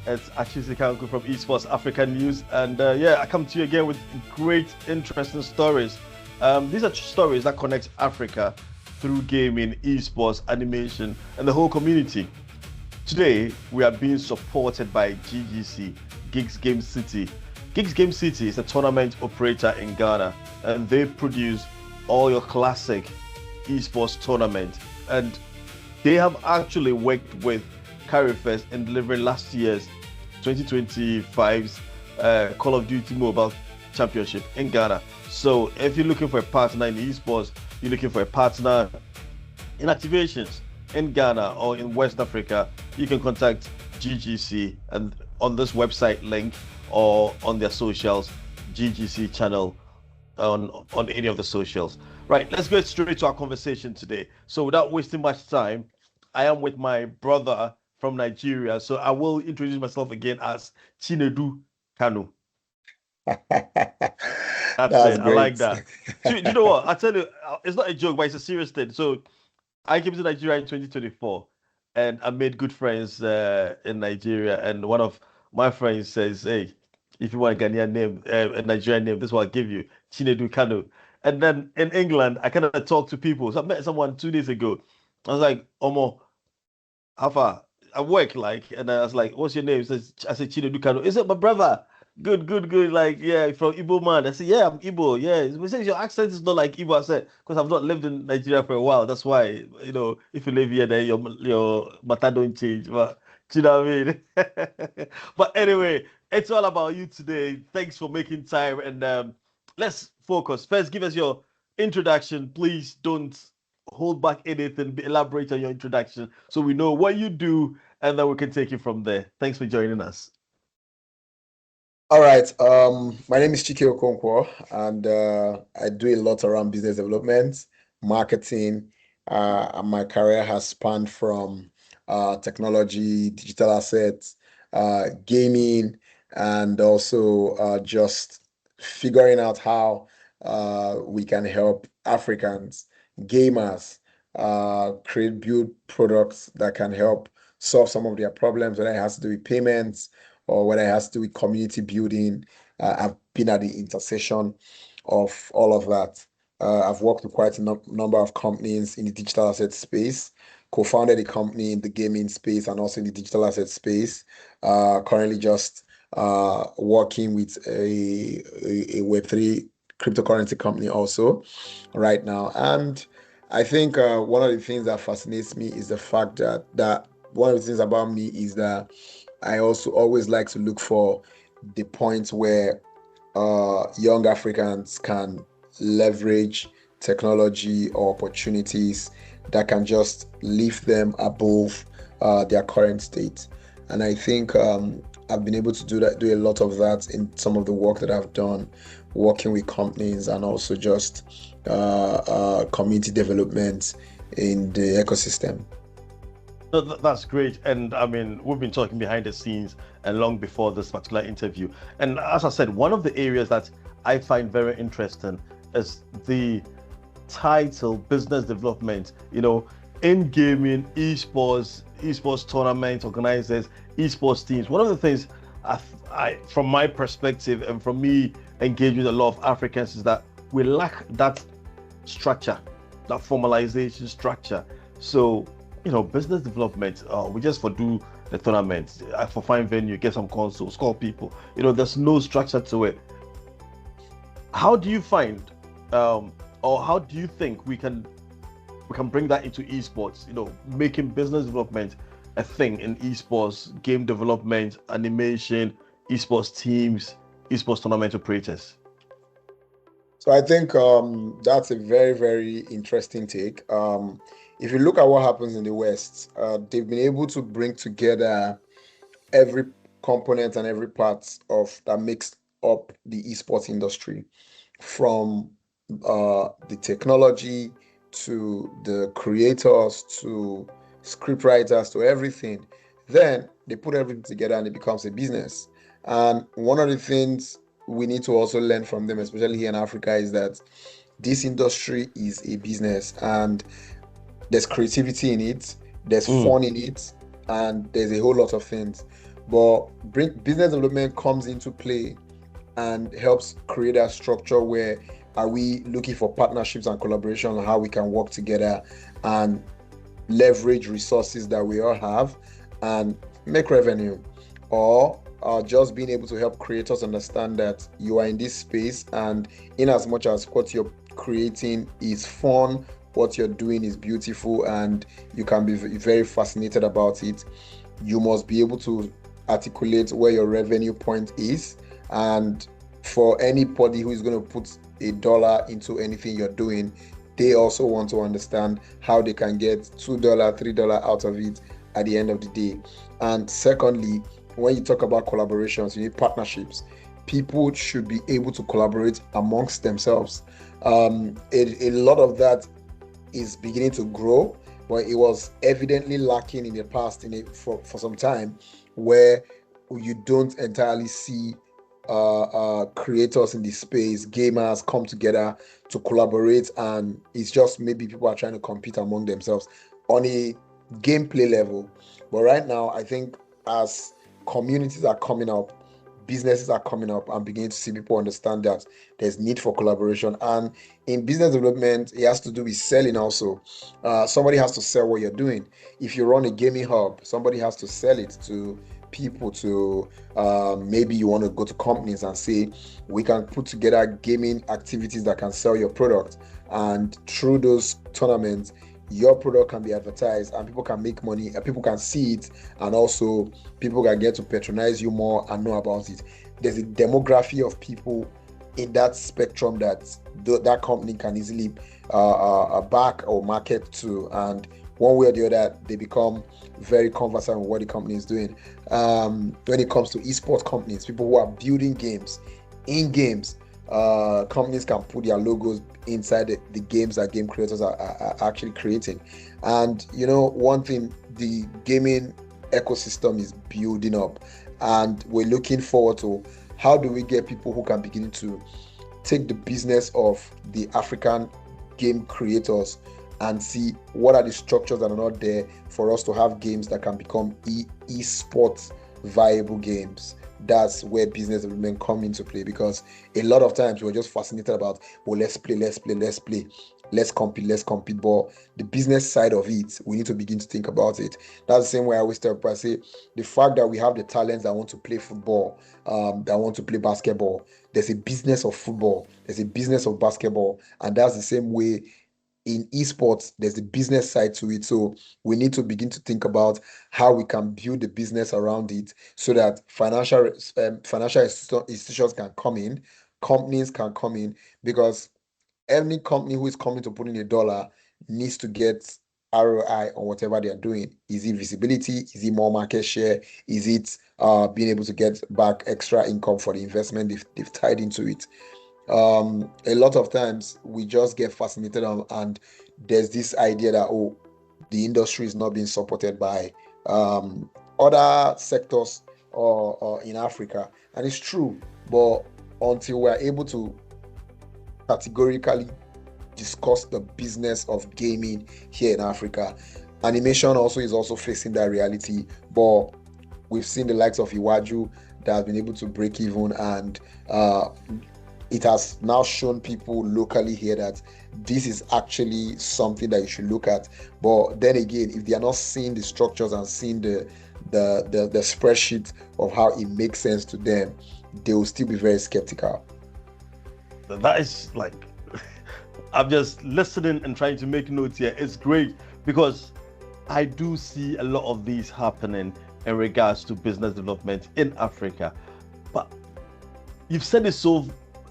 It's Achisi Kanku from Esports Africa News. And yeah, I come to you again with great, interesting stories. These are stories that connect Africa through gaming, esports, animation, and the whole community. Today, we are being supported by GGC, Gigs Game City. Gigs Game City is a tournament operator in Ghana, and they produce all your classic esports tournament. And they have actually worked with Carifest in delivering last year's 2025's Call of Duty Mobile Championship in Ghana. So if you're looking for a partner in esports, you're looking for a partner in activations in Ghana or in West Africa, you can contact GGC and on this website link or on their socials, GGC channel on any of the socials. Right, let's get straight to our conversation today. So without wasting much time, I am with my brother from Nigeria. So I will introduce myself again as Chinedu Kanu. That's That's it. I like great. that. Do you know what? I tell you, it's not a joke, but it's a serious thing. So I came to Nigeria in 2024 and I made good friends in Nigeria. And one of my friends says, hey, if you want a Ghanaian name, a Nigerian name, this is what I'll give you, Chinedu Kanu. And then in England, I kind of talked to people. So I met someone 2 days ago. I was like, Omo, how far? I work, like, and I was like, what's your name? He says, I said, Chinedu Kanu. Is it my brother? Good, good, good. Like, yeah, from Igbo man. I said, yeah, I'm Igbo. Yeah. He says your accent is not like Igbo. I said, because I've not lived in Nigeria for a while. That's why, if you live here, then your matter don't change. But do you know what I mean? But anyway, it's all about you today. Thanks for making time. And let's focus. First, give us your introduction. Please don't hold back anything. Elaborate on your introduction so we know what you do, and then we can take it from there. Thanks for joining us. All right. My name is Chike Okonkwo, and I do a lot around business development, marketing, and my career has spanned from technology, digital assets, gaming, and also just figuring out how we can help Africans, gamers, build products that can help solve some of their problems, whether it has to do with payments or whether it has to do with community building. I've been at the intersection of all of that. I've worked with quite a number of companies in the digital asset space, co-founded a company in the gaming space and also in the digital asset space. Currently just working with a Web3 cryptocurrency company also right now. And I think one of the things that fascinates me is the fact that one of the things about me is that I also always like to look for the points where young Africans can leverage technology or opportunities that can just lift them above their current state. And I think I've been able to do a lot of that in some of the work that I've done, working with companies and also just community development in the ecosystem. No, that's great. And I mean, we've been talking behind the scenes and long before this particular interview. And as I said, one of the areas that I find very interesting is the title business development, in gaming, esports tournaments, organizers, esports teams. One of the things from my perspective and from me engaging with a lot of Africans is that we lack that structure, that formalization structure. So business development, we just for do the tournament, for find venue, get some consoles, call people. There's no structure to it. How do you find, or how do you think we can bring that into esports? Making business development a thing in esports, game development, animation, esports teams, esports tournament operators. So I think that's a very, very interesting take. If you look at what happens in the West, they've been able to bring together every component and every part of that makes up the esports industry, from the technology to the creators to scriptwriters to everything. Then they put everything together and it becomes a business. And one of the things we need to also learn from them, especially here in Africa, is that this industry is a business and there's creativity in it, there's fun in it, and there's a whole lot of things. But business development comes into play and helps create a structure where are we looking for partnerships and collaboration on how we can work together and leverage resources that we all have and make revenue, or just being able to help creators understand that you are in this space, and in as much as what you're creating is fun, what you're doing is beautiful, and you can be very fascinated about it, you must be able to articulate where your revenue point is. And for anybody who is going to put $1 into anything you're doing, they also want to understand how they can get $2, $3 out of it at the end of the day. And secondly, when you talk about collaborations, you need partnerships. People should be able to collaborate amongst themselves. A lot of that is beginning to grow, but it was evidently lacking in the past for some time, where you don't entirely see creators in the space, gamers come together to collaborate, and it's just maybe people are trying to compete among themselves on a gameplay level. But right now, I think as communities are coming up, businesses are coming up, and beginning to see people understand that there's need for collaboration. And in business development, it has to do with selling also. Somebody has to sell what you're doing. If you run a gaming hub, somebody has to sell it to people. To maybe you want to go to companies and say, we can put together gaming activities that can sell your product, and through those tournaments your product can be advertised and people can make money and people can see it, and also people can get to patronize you more and know about it. There's a demography of people in that spectrum that that company can easily back or market to, and one way or the other they become very conversant with what the company is doing. When it comes to esports companies, people who are building games in games, companies can put their logos inside the games that game creators are actually creating. And one thing, the gaming ecosystem is building up, and we're looking forward to how do we get people who can begin to take the business of the African game creators and see what are the structures that are not there for us to have games that can become esports viable games. That's where business development come into play, because a lot of times we're just fascinated about, well, let's play, let's compete. But the business side of it, we need to begin to think about it. That's the same way I always tell people. I say the fact that we have the talents that want to play football, that want to play basketball, there's a business of football, there's a business of basketball, and that's the same way in esports, there's the business side to it. So we need to begin to think about how we can build the business around it, so that financial institutions can come in, companies can come in, because any company who is coming to put in $1 needs to get ROI on whatever they are doing. Is it visibility? Is it more market share? Is it being able to get back extra income for the investment they've tied into it? A lot of times we just get fascinated and there's this idea that, oh, the industry is not being supported by other sectors or in Africa, and it's true. But until we're able to categorically discuss the business of gaming here in Africa, animation also is also facing that reality. But we've seen the likes of Iwaju that has been able to break even, and it has now shown people locally here that this is actually something that you should look at. But then again, if they are not seeing the structures and seeing the spreadsheet of how it makes sense to them, they will still be very skeptical. That is like, I'm just listening and trying to make notes here. It's great because I do see a lot of these happening in regards to business development in Africa. But you've said it so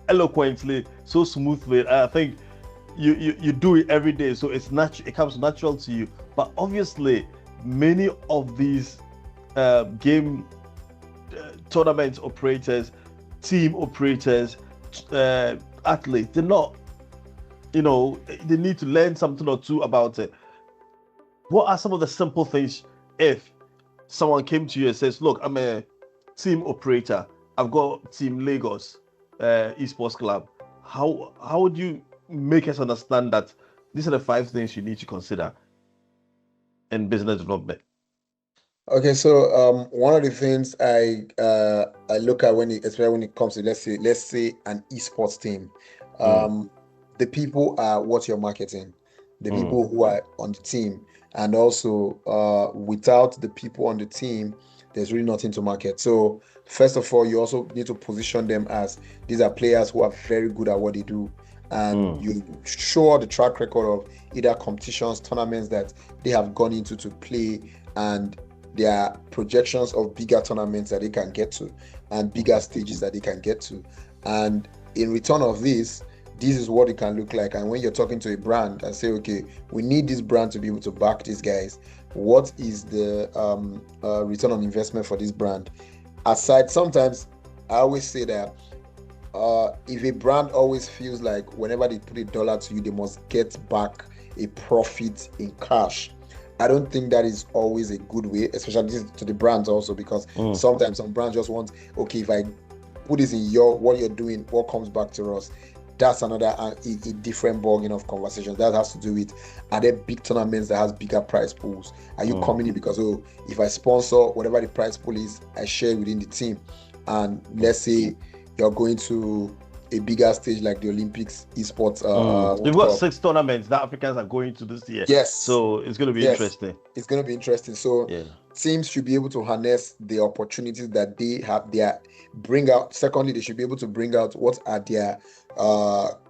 eloquently, so smoothly. I think you do it every day, so it's natural. It comes natural to you. But obviously, many of these game tournament operators, team operators, athletes, they're not. They need to learn something or two about it. What are some of the simple things if someone came to you and says, "Look, I'm a team operator. I've got Team Lagos Esports Club." How would you make us understand that these are the 5 things you need to consider in business development? Okay, so one of the things I look at especially when it comes to let's say an esports team, Mm, um, the people are what you're marketing, the mm, people who are on the team, and also without the people on the team, there's really nothing to market. So first of all, you also need to position them as these are players who are very good at what they do, and mm, you show the track record of either competitions, tournaments that they have gone into to play, and there are projections of bigger tournaments that they can get to and bigger mhm, stages that they can get to. And in return of this is what it can look like. And when you're talking to a brand and say, okay, we need this brand to be able to back these guys, what is the return on investment for this brand? Aside, sometimes I always say that if a brand always feels like whenever they put $1 to you, they must get back a profit in cash. I don't think that is always a good way, especially this to the brands also, because mm. sometimes some brands just want, okay, if I put this in your what you're doing, what comes back to us? That's another a different ballgame of conversations. That has to do with, are there big tournaments that has bigger prize pools? Are you Mm, coming in because, oh, if I sponsor whatever the prize pool is, I share within the team, and mm, let's say you're going to a bigger stage like the Olympics esports mm. World We've got Cup. 6 tournaments that Africans are going to this year, Yes, so it's going to be yes, interesting. it's going to be interesting. So Yeah. teams should be able to harness the opportunities that they have there, bring out. Secondly, they should be able to bring out what are their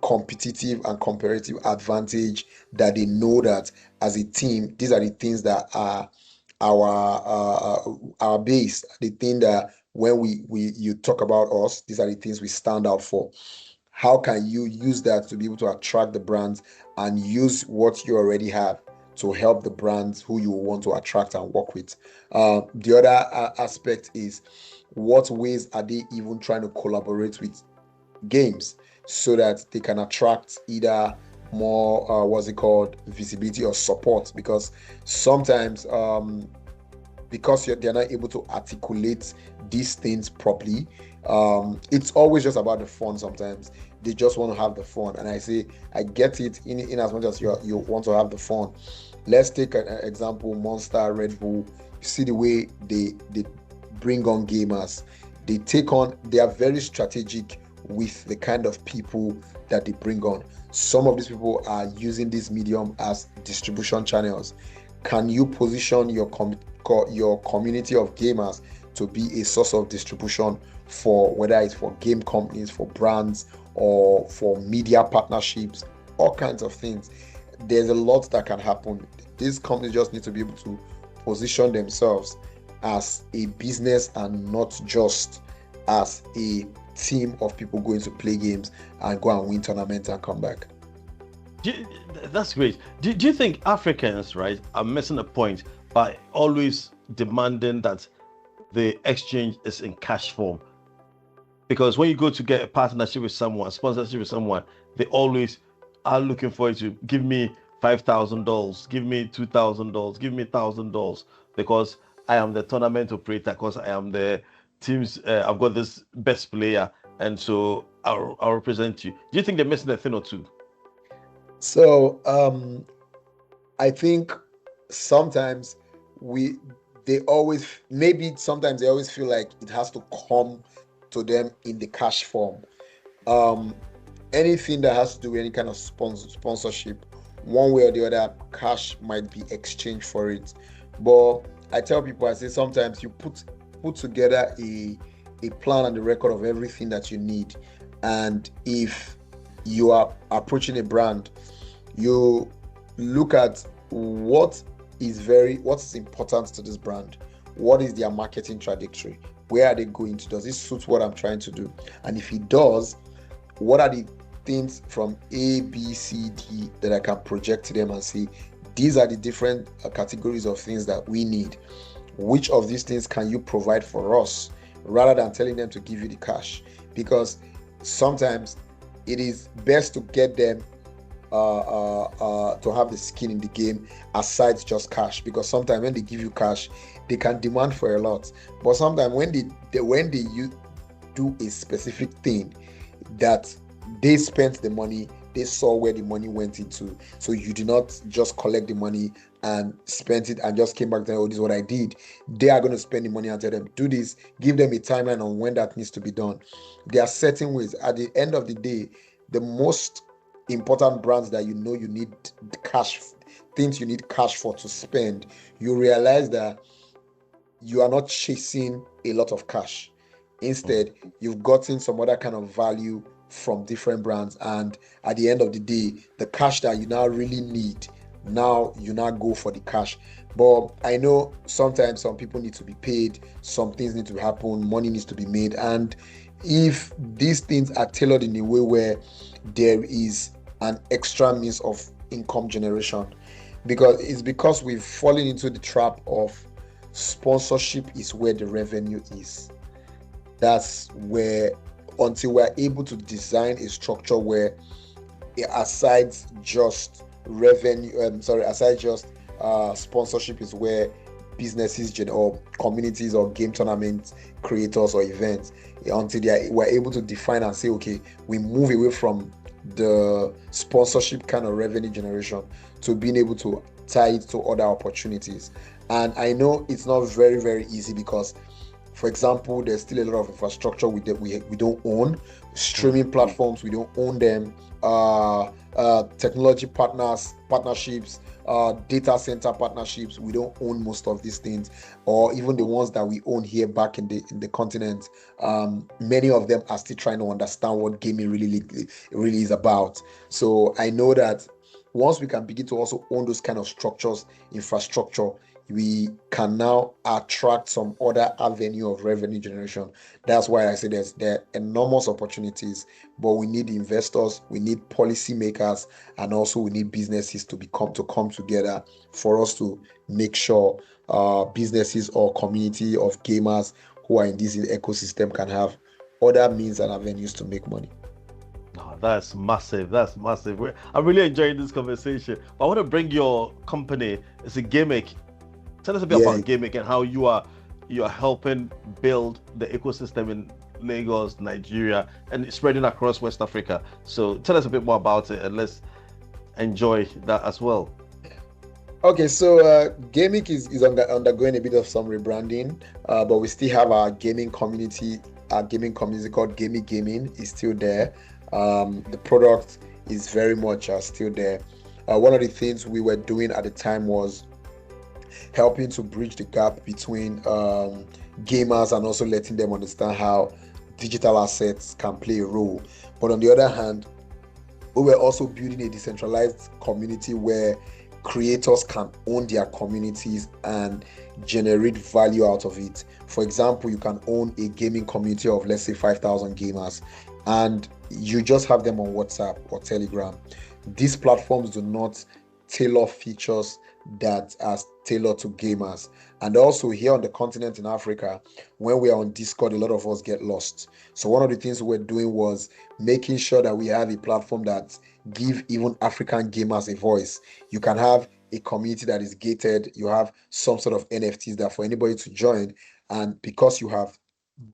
competitive and comparative advantage, that they know that as a team, these are the things that are our base, the thing that when we you talk about us, these are the things we stand out for. How can you use that to be able to attract the brands and use what you already have to help the brands who you want to attract and work with? The other aspect is, what ways are they even trying to collaborate with games so that they can attract either more what's it called, visibility or support? Because sometimes because they're not able to articulate these things properly, it's always just about the fun. Sometimes they just want to have the fun, and I say I get it, in as much as you want to have the fun. Let's take an example: Monster, Red Bull. You see the way they bring on gamers. They are very strategic with the kind of people that they bring on. Some of these people are using this medium as distribution channels. Can you position your community of gamers to be a source of distribution for, whether it's for game companies, for brands, or for media partnerships, all kinds of things? There's a lot that can happen. These companies just need to be able to position themselves as a business and not just as a team of people going to play games and go and win tournaments and come back. Do you- that's great. Do you think Africans, right, are missing a point by always demanding that the exchange is in cash form? Because when you go to get a partnership with someone, sponsorship with someone, they always are looking for you to give me $5,000, give me $2,000, give me $1,000, because I am the tournament operator, because I am the team's. I've got this best player, and so I'll represent you. Do you think they're missing a thing or two? So I think sometimes we they always maybe sometimes they always feel like it has to come to them in the cash form. Um, Anything that has to do with any kind of sponsorship, one way or the other, cash might be exchanged for it. But I tell people, I say sometimes you put together a plan and the record of everything that you need, and if you are approaching a brand, you look at what is important to this brand, what is their marketing trajectory, where are they going to, does this suit what I'm trying to do? And if it does, what are the things from A, B, C, D that I can project to them and say, these are the different categories of things that we need. Which of these things can you provide for us, rather than telling them to give you the cash? Because sometimes it is best to get them to have the skin in the game aside just cash, because sometimes when they give you cash, they can demand for a lot. But sometimes when they do a specific thing that they spent the money, they saw where the money went into, so you do not just collect the money and spent it and just came back and, oh, this is what I did. They are going to spend the money and tell them, do this, give them a timeline on when that needs to be done. There are certain ways. At the end of the day, the most important brands that you need cash, things you need cash for to spend, you realize that you are not chasing a lot of cash. Instead, you've gotten some other kind of value from different brands, and at the end of the day, the cash that you now really need, now you now go for the cash. But I know sometimes some people need to be paid, some things need to happen, money needs to be made, and if these things are tailored in a way where there is an extra means of income generation, because we've fallen into the trap of sponsorship is where the revenue is. That's where, until we're able to design a structure where, aside just sponsorship is where businesses or communities or game tournament creators or events, until we're able to define and say, okay, we move away from the sponsorship kind of revenue generation to being able to tie it to other opportunities. And I know it's not very, very easy because, for example, there's still a lot of infrastructure we don't own. Streaming platforms, we don't own them. Technology partnerships, data center partnerships, we don't own most of these things, or even the ones that we own here back in the continent. Many of them are still trying to understand what gaming really is about. So I know that once we can begin to also own those kind of structures, infrastructure, we can now attract some other avenue of revenue generation. That's why I say there are enormous opportunities, but we need investors, we need policymakers, and also we need businesses to come together for us to make sure businesses or community of gamers who are in this ecosystem can have other means and avenues to make money. Oh, that's massive. That's massive. I'm really enjoying this conversation. I want to bring your company as a Gimmick. Tell us a bit about Gimmick and how you are helping build the ecosystem in Lagos, Nigeria, and spreading across West Africa. So tell us a bit more about it, and let's enjoy that as well. Okay, so Gimmick is undergoing a bit of some rebranding, but we still have our gaming community. Our gaming community called Gimmick Gaming is still there. The product is very much still there. One of the things we were doing at the time was helping to bridge the gap between gamers and also letting them understand how digital assets can play a role. But on the other hand, we were also building a decentralized community where creators can own their communities and generate value out of it. For example, you can own a gaming community of, let's say, 5,000 gamers, and you just have them on WhatsApp or Telegram. These platforms do not tailor features that are tailored to gamers. And also here on the continent in Africa, when we are on Discord, a lot of us get lost. So one of the things we're doing was making sure that we have a platform that give even African gamers a voice. You can have a community that is gated. You have some sort of NFTs that for anybody to join. And because you have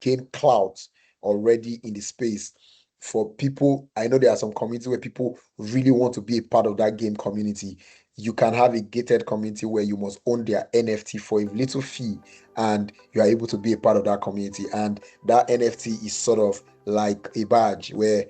gained clout already in the space, for people, I know there are some communities where people really want to be a part of that game community. You can have a gated community where you must own their NFT for a little fee, and you are able to be a part of that community. And that NFT is sort of like a badge where,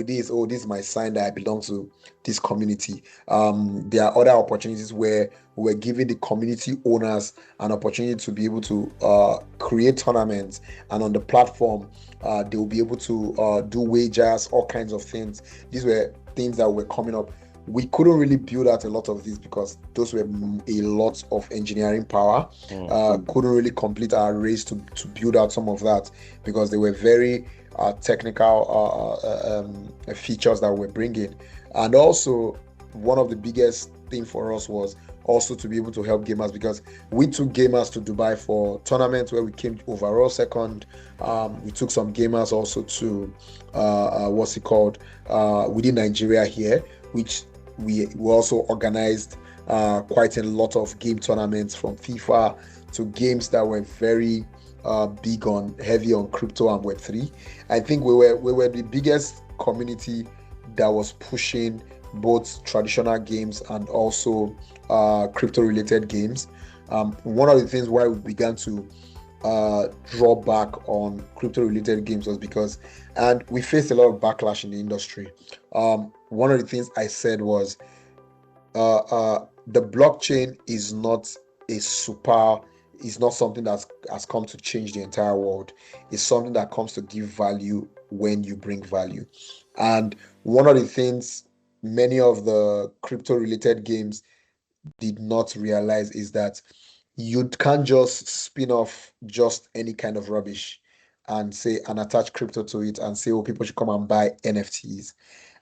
this is my sign that I belong to this community. There are other opportunities where we're giving the community owners an opportunity to be able to create tournaments, and on the platform, they will be able to do wagers, all kinds of things. These were things that were coming up. We couldn't really build out a lot of these because those were a lot of engineering power. Couldn't really complete our race to build out some of that because they were very technical features that we're bringing. And also, one of the biggest thing for us was also to be able to help gamers, because we took gamers to Dubai for tournaments where we came overall second. We took some gamers also to within Nigeria here, which we also organized quite a lot of game tournaments, from FIFA to games that were very heavy on crypto and Web3. I think we were the biggest community that was pushing both traditional games and also crypto-related games. One of the things why we began to draw back on crypto-related games was because, and we faced a lot of backlash in the industry. One of the things I said was, the blockchain is not something that has come to change the entire world. It's something that comes to give value when you bring value. And one of the things many of the crypto-related games did not realize is that you can't just spin off just any kind of rubbish and attach crypto to it and say, oh, people should come and buy NFTs.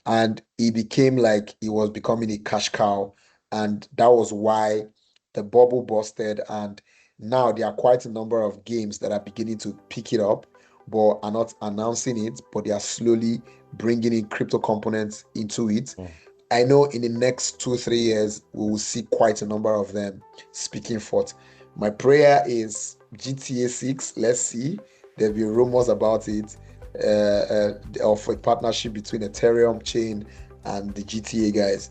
And it became like it was becoming a cash cow. And that was why the bubble busted. And now there are quite a number of games that are beginning to pick it up, but are not announcing it, but they are slowly bringing in crypto components into it. I know in the next 2-3 years, we will see quite a number of them speaking forth. My prayer is GTA 6, let's see. There'll be rumors about it, of a partnershp between Ethereum chain and the GTA guys.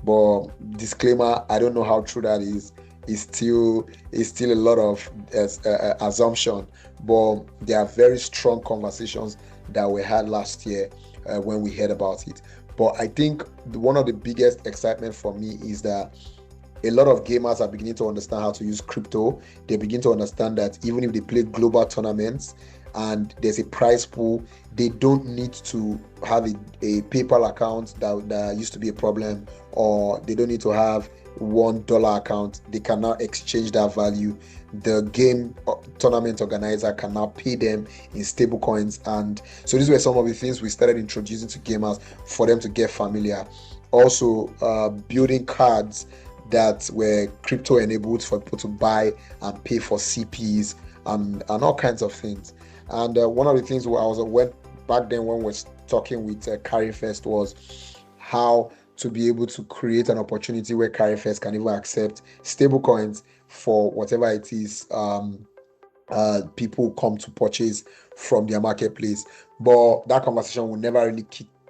But disclaimer, I don't know how true that is. It's still a lot of assumption, but there are very strong conversations that we had last year when we heard about it. But I think one of the biggest excitement for me is that a lot of gamers are beginning to understand how to use crypto. They begin to understand that even if they play global tournaments and there's a prize pool, they don't need to have a PayPal account that used to be a problem, or they don't need to have $1 account. They can now exchange that value. The game tournament organizer can now pay them in stable coins. And so these were some of the things we started introducing to gamers for them to get familiar. Also, building cards that were crypto enabled for people to buy and pay for CPs and all kinds of things. And one of the things went back then when we were talking with CarryFest was how to be able to create an opportunity where CarryFest can even accept stable coins for whatever it is people come to purchase from their marketplace. But that conversation will never really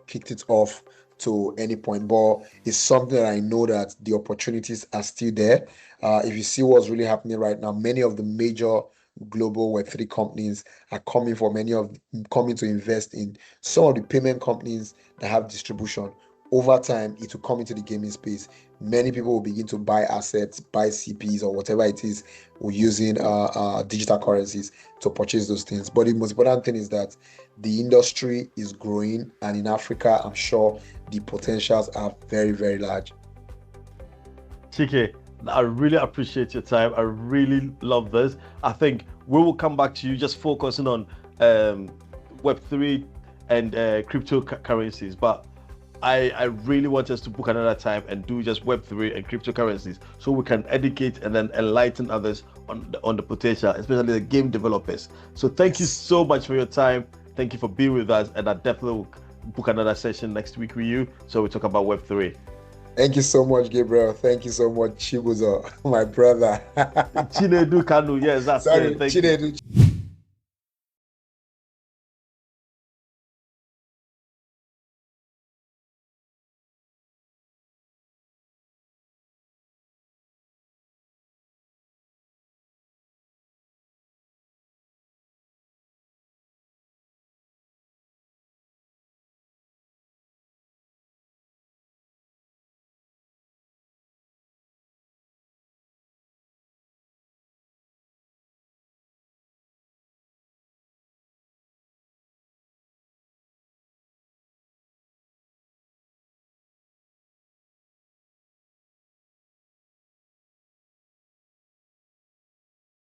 kicked it off to any point. But it's something that I know that the opportunities are still there. If you see what's really happening right now, many of the major global Web3 companies are coming to invest in some of the payment companies that have distribution. Over time, it will come into the gaming space. Many people will begin to buy assets, buy CPs or whatever it is, using digital currencies to purchase those things. But the most important thing is that the industry is growing, and in Africa, I'm sure the potentials are very, very large. TK, I really appreciate your time. I really love this. I think we will come back to you just focusing on Web3 and cryptocurrencies. But I really want us to book another time and do just Web3 and cryptocurrencies so we can educate and then enlighten others on the potential, especially the game developers. So thank you so much for your time. Thank you for being with us, and I definitely will book another session next week with you so we talk about Web3. Thank you so much, Gabriel. Thank you so much, Chibuzo, my brother. Chinedu Kanu, yes, that's it. Thank you.